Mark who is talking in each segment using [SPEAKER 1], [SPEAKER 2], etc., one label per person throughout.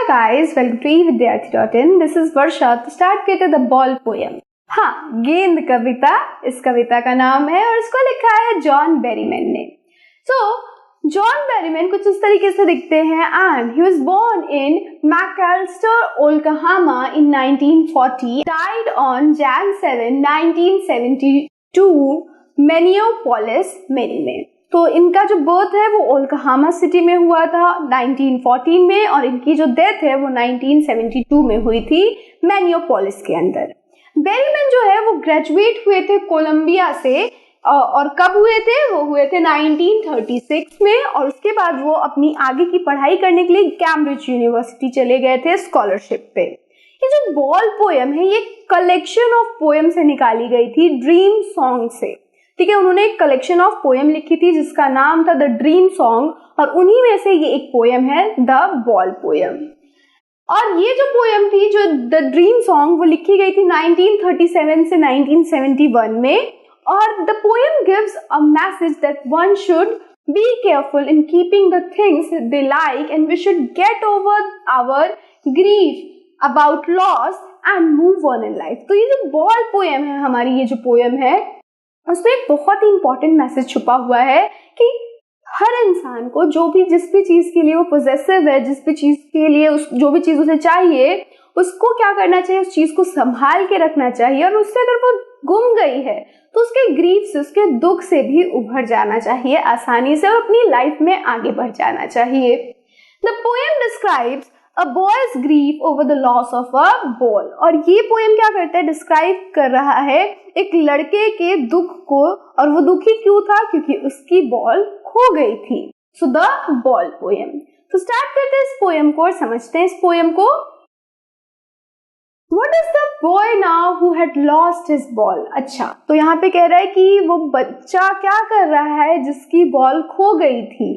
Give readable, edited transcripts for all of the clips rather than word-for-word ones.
[SPEAKER 1] guys, welcome to evidyarthi.in. This is Varsha to start करते the ball poem. हाँ, गेंद कविता इस कविता का नाम है और इसको लिखा है जॉन बेरीमैन ने. जॉन बेरीमैन कुछ इस तरीके से दिखते हैं and he was born in McAlester, Oklahoma in 1940. Died on Jan 7, 1972, Minneapolis, Maryland. तो इनका जो बर्थ है वो ओक्लाहोमा सिटी में हुआ था 1914 में और इनकी जो डेथ है वो 1972 में हुई थी मिनियापोलिस के अंदर. बेरीमैन जो है वो ग्रेजुएट हुए थे कोलंबिया से और कब हुए थे? वो हुए थे 1936 में और उसके बाद वो अपनी आगे की पढ़ाई करने के लिए कैम्ब्रिज यूनिवर्सिटी चले गए थे स्कॉलरशिप पे. ये जो बॉल पोएम है ये कलेक्शन ऑफ पोएम से निकाली गई थी ड्रीम सॉन्ग से. ठीक है, उन्होंने एक कलेक्शन ऑफ पोएम लिखी थी जिसका नाम था द ड्रीम सॉन्ग और उन्हीं में से ये एक पोएम है द बॉल पोएम. और ये जो पोएम थी जो द ड्रीम सॉन्ग वो लिखी गई थी 1937 से 1971 में और the poem gives a message that one should be careful in keeping the things they like and we should get over our grief about loss and move on in life. तो ये जो बॉल पोएम है हमारी, ये जो poem है उसमें एक बहुत ही इंपॉर्टेंट मैसेज छुपा हुआ है कि हर इंसान को जिस भी चीज के लिए वो पोजेसिव है, जिस भी चीज के लिए जो भी चीज उसे चाहिए उसको क्या करना चाहिए, उस चीज को संभाल के रखना चाहिए और उससे अगर वो गुम गई है तो उसके ग्रीफ से, उसके दुख से भी उभर जाना चाहिए आसानी से और अपनी लाइफ में आगे बढ़ जाना चाहिए. The poem describes A boy's grief over the loss of a ball. और ये पोएम क्या करता है, डिस्क्राइब कर रहा है एक लड़के के दुख को और वो दुखी क्यों था क्योंकि उसकी बॉल खो गई थी. So the ball poem. तो स्टार्ट करते हैं इस पोएम को और समझते हैं इस पोएम को. What is the boy now who had lost his ball? अच्छा, तो यहाँ पे कह रहा है कि वो बच्चा क्या कर रहा है जिसकी बॉल खो गई थी.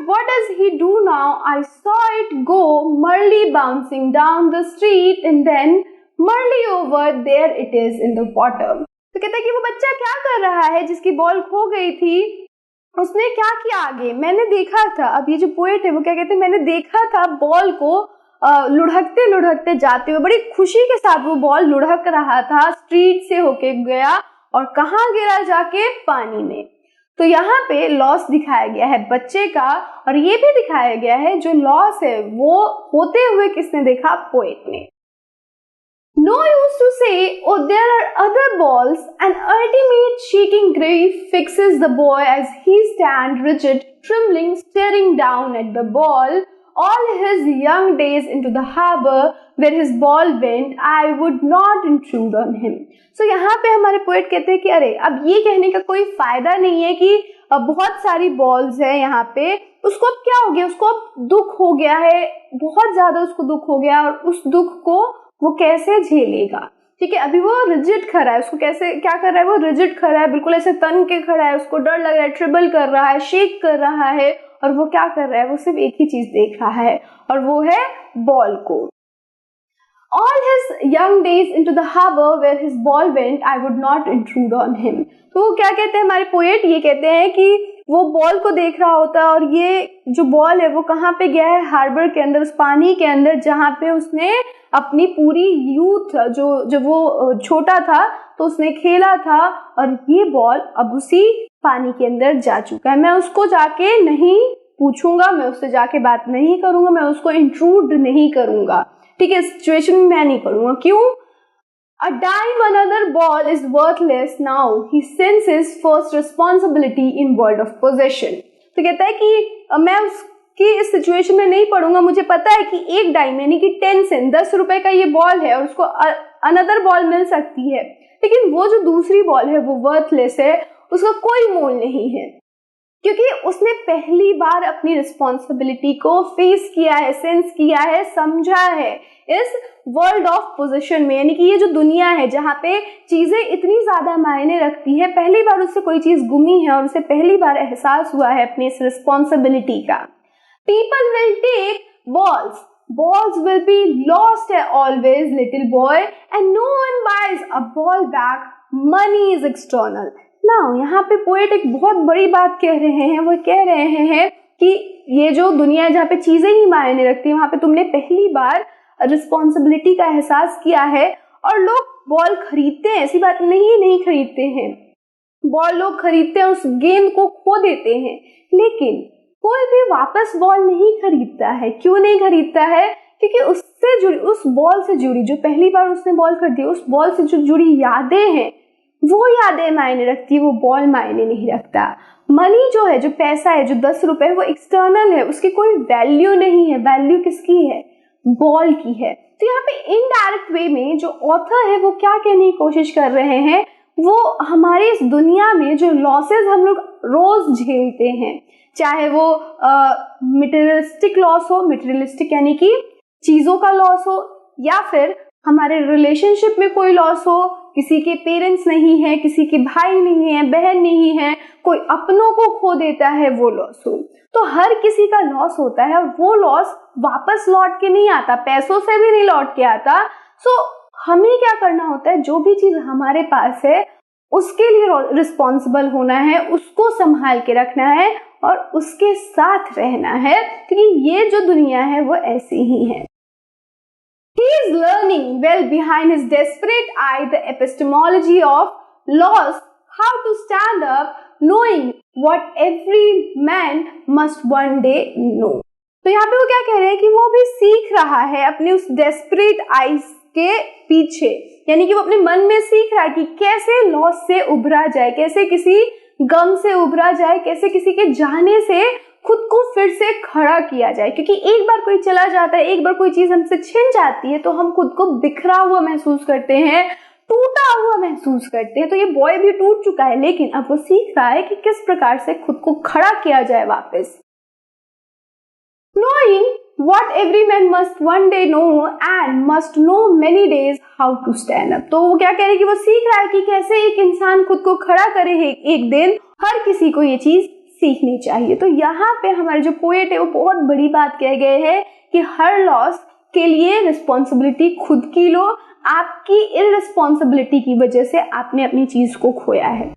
[SPEAKER 1] What does he do now? I saw it go merrily bouncing down the street and then merrily over there it is in the water. तो कहता है कि वो बच्चा क्या कर रहा है जिसकी बॉल खो गई थी, उसने क्या किया आगे. मैंने देखा था, अब ये जो पोएट है वो क्या कहते हैं, मैंने देखा था बॉल को लुढ़कते लुढ़कते जाते हुए, बड़ी खुशी के साथ वो बॉल लुढ़क रहा था, स्ट्रीट से होके गया और कहाँ गिरा जाके, पानी में. तो यहाँ पे लॉस दिखाया गया है बच्चे का और ये भी दिखाया गया है जो लॉस है वो होते हुए किसने देखा, पोएट ने. No use to say, oh there are other balls. An ultimate shaking grief fixes the boy as he stands rigid, trembling, staring down at the ball. All his young days into the harbor where his ball went, I would not intrude on him. So यहाँ पे हमारे poet कहते हैं कि अरे अब ये कहने का कोई फायदा नहीं है कि बहुत सारी बॉल्स है यहाँ पे, उसको अब क्या हो गया, उसको अब दुख हो गया है, बहुत ज्यादा उसको दुख हो गया और उस दुख को वो कैसे झेलेगा. ठीक है, अभी वो रिजिड खड़ा है, उसको कैसे क्या कर रहा है, वो रिजिड खड़ा है, बिल्कुल ऐसे तन के खड़ा है, उसको डर लग रहा है, ट्रिबल कर रहा है, शेक कर रहा है और वो क्या कर रहा है, वो सिर्फ एक ही चीज देख रहा है और वो है बॉल को. All his young days into the harbor where his ball went, I would not intrude on him. तो क्या कहते हैं हमारे पोएट, ये कहते हैं कि वो बॉल को देख रहा होता है और ये जो बॉल है वो कहाँ पे गया है, हार्बर के अंदर, उस पानी के अंदर जहाँ पे उसने अपनी पूरी यूथ जब वो छोटा था तो उसने खेला था और ये बॉल अब उसी पानी के अंदर जा चुका है. मैं उसको जाके नहीं पूछूंगा, मैं उससे जाके बात नहीं करूंगा, मैं उसको इंट्रूड नहीं करूंगा. ठीक है, सिचुएशन में मैं नहीं करूंगा. क्यों? A dime another ball is worthless now. He senses first responsibility in world of possession. तो कहता है कि मैं उसकी इस सिचुएशन में नहीं पड़ूंगा. मुझे पता है कि एक डाइम यानी कि 10 सेंट 10 रुपए का ये बॉल है और उसको अनदर बॉल मिल सकती है, लेकिन वो जो दूसरी बॉल है वो वर्थलेस है, उसका कोई मोल नहीं है क्योंकि उसने पहली बार अपनी रिस्पॉन्सिबिलिटी को फेस किया है, सेंस किया है, समझा है इस वर्ल्ड ऑफ पोजीशन में. यानी कि ये जो दुनिया है जहाँ पे चीजें इतनी ज्यादा मायने रखती है, पहली बार उससे कोई चीज गुमी है और उसे पहली बार एहसास हुआ है अपनी इस रिस्पॉन्सिबिलिटी का. People will take balls will be lost always, little boy, and no one buys a ball back. Money is external. Now यहाँ पे पोएट एक बहुत बड़ी बात कह रहे हैं, वो कह रहे हैं कि ये जो दुनिया है जहाँ पे चीजें ही मायने रखती है, वहां पे तुमने पहली बार रिस्पॉन्सिबिलिटी का एहसास किया है। और लोग बॉल खरीदते हैं, ऐसी बात नहीं खरीदते हैं, बॉल लोग खरीदते हैं, उस गेंद को खो देते हैं, लेकिन कोई भी वापस बॉल नहीं खरीदता है। क्यों नहीं खरीदता है? क्योंकि उससे जुड़ी, उस बॉल से जुड़ी, जो पहली बार उसने बॉल खरीदी, उस बॉल से जो जुड़ी यादें हैं, वो यादें मायने रखती है, वो बॉल मायने नहीं रखता। मनी जो है, जो पैसा है, जो 10 रुपए है, वो एक्सटर्नल है, उसकी कोई वैल्यू नहीं है। वैल्यू किसकी है? बॉल की है। तो यहाँ पे इनडायरेक्ट वे में जो ऑथर है वो क्या कहने की कोशिश कर रहे हैं, वो हमारे इस दुनिया में जो लॉसेस हम लोग रोज झेलते हैं, चाहे वो मटेरियलिस्टिक लॉस हो, मटेरियलिस्टिक यानी कि चीजों का लॉस हो, या फिर हमारे रिलेशनशिप में कोई लॉस हो, किसी के पेरेंट्स नहीं है, किसी के भाई नहीं है, बहन नहीं है, कोई अपनों को खो देता है, वो लॉस हो। तो हर किसी का लॉस होता है, वो लॉस वापस लौट के नहीं आता, पैसों से भी नहीं लौट के आता। सो हमें क्या करना होता है, जो भी चीज हमारे पास है उसके लिए रिस्पॉन्सिबल होना है, उसको संभाल के रखना है और उसके साथ रहना है, क्योंकि ये जो दुनिया है वो ऐसी ही है। He is learning well behind his desperate eye the epistemology of loss, how to stand up, knowing what every man must one day know. तो यहाँ पे वो क्या कह रहे हैं कि वो भी सीख रहा है अपने उस desperate eyes के पीछे, यानी कि वो अपने मन में सीख रहा है कि कैसे लॉस से उभरा जाए, कैसे किसी गम से उभरा जाए, कैसे किसी के जाने से खुद को फिर से खड़ा किया जाए। क्योंकि एक बार कोई चला जाता है, एक बार कोई चीज हमसे छिन जाती है, तो हम खुद को बिखरा हुआ महसूस करते हैं, टूटा हुआ महसूस करते हैं। तो ये बॉय भी टूट चुका है, लेकिन अब वो सीख रहा है कि किस प्रकार से खुद को खड़ा किया जाए वापस। Knowing what every man must one day know and must know many days how to stand up. तो वो क्या कह रहे हैं कि वो सीख रहा है कि कैसे एक इंसान खुद को खड़ा करे एक दिन। हर किसी को ये चीज सीखनी चाहिए। तो यहाँ पे हमारे जो पोएट है वो बहुत बड़ी बात कह गए हैं कि हर लॉस के लिए रिस्पॉन्सिबिलिटी खुद की लो। आपकी इररिस्पॉन्सिबिलिटी की वजह से आपने अपनी चीज को खोया है।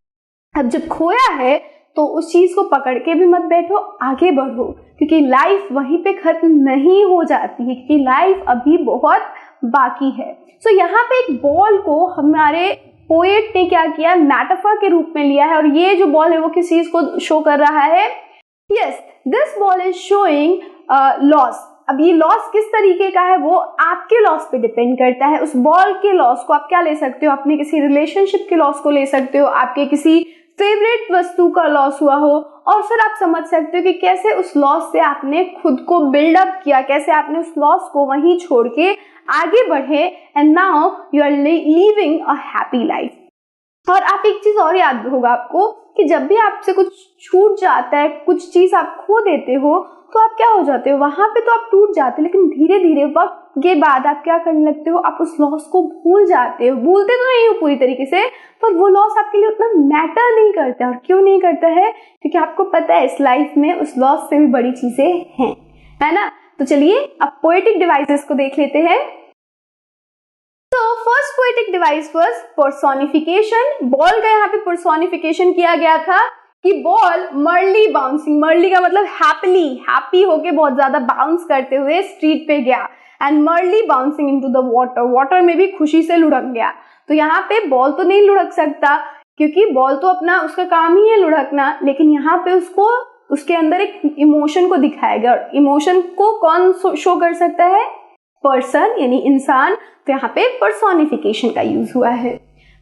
[SPEAKER 1] अब जब खोया है तो उस चीज को पकड़ के भी मत बैठो, आगे बढ़ो, क्योंकि लाइफ वहीं पे खत्म नहीं हो जाती है, क्योंकि लाइफ अभी बहुत बाकी है। सो यहाँ पे एक बॉल को हमारे पोएट ने क्या किया, मेटाफर के रूप में लिया है, और ये जो बॉल है वो किस चीज को शो कर रहा है? Yes, this ball is showing loss. अब ये लॉस किस तरीके का है वो आपके लॉस पे डिपेंड करता है। उस बॉल के लॉस को आप क्या ले सकते हो? अपने किसी रिलेशनशिप के लॉस को ले सकते हो, आपके किसी फेवरेट वस्तु का लॉस हुआ हो, और फिर आप समझ सकते हो कि कैसे उस लॉस से आपने खुद को बिल्डअप किया, कैसे आपने उस लॉस को वहीं छोड़ के आगे बढ़े, and now you are living a happy life. और आप एक चीज और याद होगा आपको कि जब भी आपसे कुछ छूट जाता है, कुछ चीज आप खो देते हो, तो आप क्या हो जाते हो? वहां पे तो आप टूट जाते हो, लेकिन धीरे धीरे वक्त के बाद आप क्या करने लगते हो? आप उस लॉस को भूल जाते हो। भूलते तो नहीं हो पूरी तरीके से, पर वो लॉस आपके लिए उतना मैटर नहीं करता। और क्यों नहीं करता है? क्योंकि आपको पता है इस लाइफ में उस लॉस से भी बड़ी चीजें हैं, है ना? तो चलिए अब पोएटिक डिवाइसेस को देख लेते हैं। तो first poetic device was personification. Ball का यहाँ पे पर्सोनिफिकेशन किया गया था कि बॉल मर्ली बाउंसिंग, मर्ली का मतलब हैप्पी होके बहुत ज्यादा बाउंस करते हुए स्ट्रीट पे गया, and merely bouncing into the water, water में भी खुशी से लुढ़क गया। तो यहाँ पे बॉल तो नहीं लुढ़क सकता, क्योंकि बॉल तो अपना उसका काम ही है लुढ़कना, लेकिन यहाँ पे उसको उसके अंदर एक इमोशन को दिखाया गया। और इमोशन को कौन शो कर सकता है? पर्सन यानी इंसान। तो यहाँ पे पर्सोनिफिकेशन का यूज हुआ है।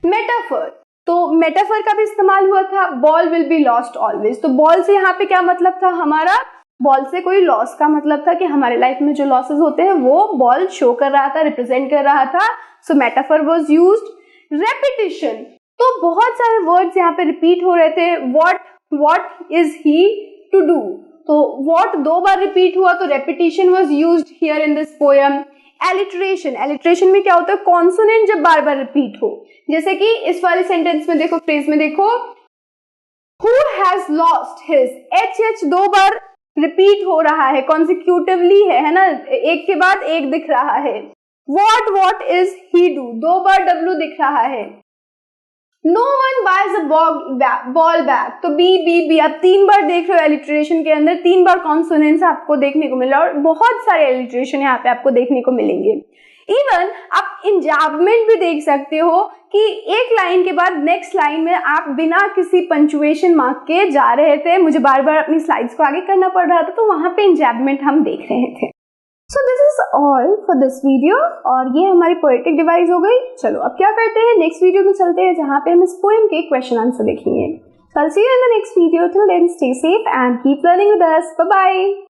[SPEAKER 1] मेटाफर, तो मेटाफर का भी इस्तेमाल हुआ था। Ball will be lost always. तो बॉल से यहाँ पे क्या मतलब था हमारा? बॉल से कोई लॉस का मतलब था कि हमारे लाइफ में जो लॉसेस होते हैं वो बॉल शो कर रहा था, रिप्रेजेंट कर रहा था। सो मेटाफर वाज यूज्ड। रेपिटिशन, तो बहुत सारे वर्ड्स यहाँ पे रिपीट हो रहे थे। What is he to do, तो व्हाट 2 बार रिपीट हुआ, तो repetition was used here in this poem. Alliteration, alliteration में क्या होता है? कॉन्सोनेंट जब बार बार रिपीट हो, जैसे कि इस वाले सेंटेंस में देखो, फ्रेज में देखो, who has lost his, H 2 बार रिपीट हो रहा है, कॉन्सिक्यूटिवली है ना, एक के बाद एक दिख रहा है। व्हाट इज ही डू, 2 बार डब्ल्यू दिख रहा है। No one buys a ball bag. तो बी आप 3 बार देख रहे हो एलिट्रेशन के अंदर, 3 बार कॉन्सोनेंट्स आपको देखने को मिला और बहुत सारे एलिट्रेशन यहाँ पे आपको देखने को मिलेंगे। इवन आप इंजाबमेंट भी देख सकते हो कि एक लाइन के बाद नेक्स्ट लाइन में आप बिना किसी पंचुएशन मार्क के जा रहे थे, मुझे बार बार अपनी स्लाइड्स को आगे करना पड़ रहा था, तो वहां पे इंजाबमेंट हम देख रहे थे। So this is all for this video, और ये हमारी पोएटिक डिवाइस हो गई। चलो अब क्या करते हैं, नेक्स्ट वीडियो में चलते हैं जहां पे हम इस पोएम के क्वेश्चन आंसर देखेंगे। So I'll see you in the next video. Till then, stay safe and keep learning with us. Bye bye.